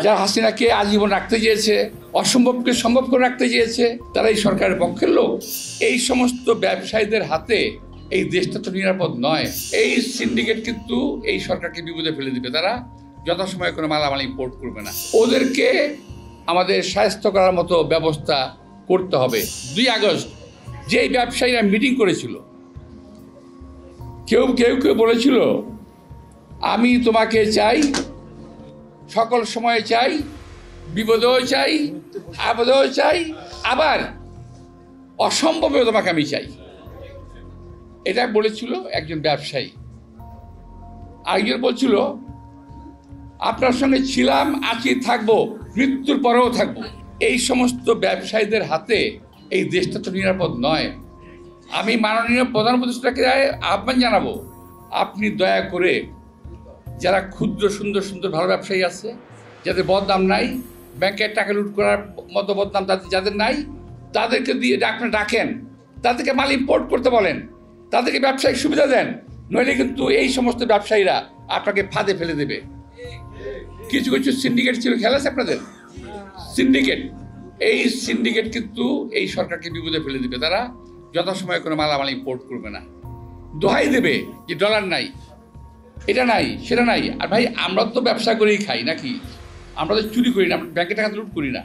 যারা হাসিনাকে আজীবন রাখতে চেয়েছে, অসম্ভবকে সম্ভব করে রাখতে চেয়েছে, তারা এই সরকারের পক্ষের লোক। এই সমস্ত ব্যবসায়ীদের হাতে এই দেশটা তো নিরাপদ নয়। এই সিন্ডিকেট কিন্তু এই সরকারকে বিপদে ফেলে দিবে। তারা যথাসময়ে কোনো মালামাল ইম্পোর্ট করবে না। ওদেরকে আমাদের শায়েস্ত করার মতো ব্যবস্থা করতে হবে। 2 আগস্ট যেই ব্যবসায়ীরা মিটিং করেছিল, কেউ বলেছিল আমি তোমাকে চাই, সকল সময়ে চাই, বিপদেও চাই, আপদেও চাই, আবার অসম্ভবেও তোমাকে আমি চাই। এটা বলেছিল একজন ব্যবসায়ী। আরেকজন বলছিল আপনার সঙ্গে ছিলাম, আছি, থাকবো, মৃত্যুর পরেও থাকবো। এই সমস্ত ব্যবসায়ীদের হাতে এই দেশটা তো নিরাপদ নয়। আমি মাননীয় প্রধান উপদেষ্টাকে আহ্বান জানাবো, আপনি দয়া করে যারা ক্ষুদ্র সুন্দর ভালো ব্যবসায়ী আছে, যাদের বদনাম নাই, ব্যাংকের টাকা লুট করার মতো বদনাম যাদের নাই, তাদেরকে দিয়ে আপনারা ডাকেন, তাদেরকে মাল ইম্পোর্ট করতে বলেন, তাদেরকে ব্যবসায়িক সুবিধা দেন। নইলে কিন্তু এই সমস্ত ব্যবসায়ীরা আপনাকে ফাঁদে ফেলে দেবে। কিছু সিন্ডিকেট ছিল, খেয়াল আছে আপনাদের? এই সিন্ডিকেট কিন্তু এই সরকারকে বিপদে ফেলে দেবে। তারা যথাসময়ে কোনো মালামাল ইম্পোর্ট করবে না। দোহাই দেবে যে ডলার নাই, এটা নাই, সেটা নাই। আর ভাই, আমরা তো ব্যবসা করেই খাই নাকি? আমরা তো চুরি করি না, ব্যাংকের টাকা লুট করি না।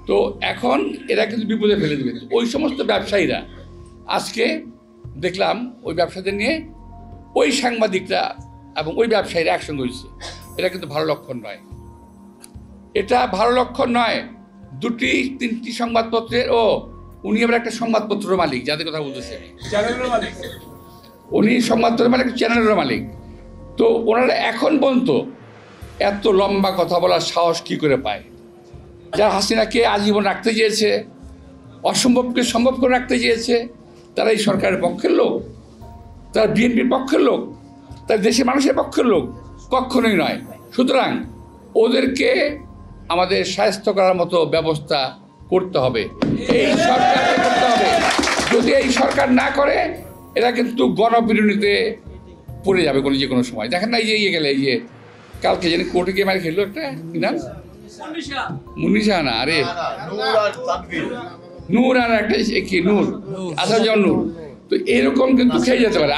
তো এখন এরা কিন্তু বিপদে ফেলে দেবে। ওই সমস্ত ব্যবসায়ীরা আজকে দেখলাম ওই ব্যবসাদের নিয়ে ওই সাংবাদিকরা এবং ওই ব্যবসায়ীরা একসঙ্গে হয়েছে। এটা কিন্তু ভালো লক্ষণ নয়। এটা ভালো লক্ষণ নয়। 2-3টি সংবাদপত্রের উনি আবার একটা সংবাদপত্র মালিক, যাদের কথা বলতেছে, উনি সংবাদপত্রের মালিক, চ্যানেলের মালিক। তো ওনারা এখন পর্যন্ত এত লম্বা কথা বলার সাহস কী করে পায়? যারা হাসিনাকে আজীবন রাখতে চেয়েছে, অসম্ভবকে সম্ভব করে রাখতে চেয়েছে, তারা এই সরকারের পক্ষের লোক, তারা বিএনপির পক্ষের লোক, তারা দেশের মানুষের পক্ষের লোক? কখনোই নয়। সুতরাং ওদেরকে আমাদের শায়েস্ত করার মতো ব্যবস্থা করতে হবে, এই সরকারকে করতে হবে। যদি এই সরকার না করে, এরা কিন্তু গণপিটুনিতে পড়ে যাবে যে কোনো সময়। দেখেন না, এই যে গেলে এই যে কালকে জানি কোর্টে গিয়ে মারি খেললো একটা, কি নাম, মুন্নিশা না, আরে নূর, আর একটা কি নূর, আসা যেমন নূর। তো এরকম কিন্তু খেয়ে যেতে পারে।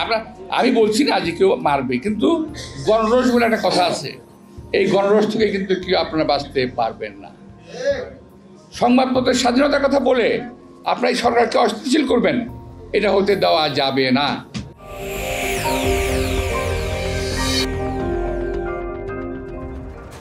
আমি বলছি না যে কেউ মারবে, কিন্তু গণরোষ বলে একটা কথা আছে। এই গণরোষ থেকে কিন্তু কেউ আপনারা বাঁচতে পারবেন না। সংবাদপত্রের স্বাধীনতার কথা বলে আপনারা এই সরকারকে অস্থিতিশীল করবেন, এটা হতে দেওয়া যাবে না।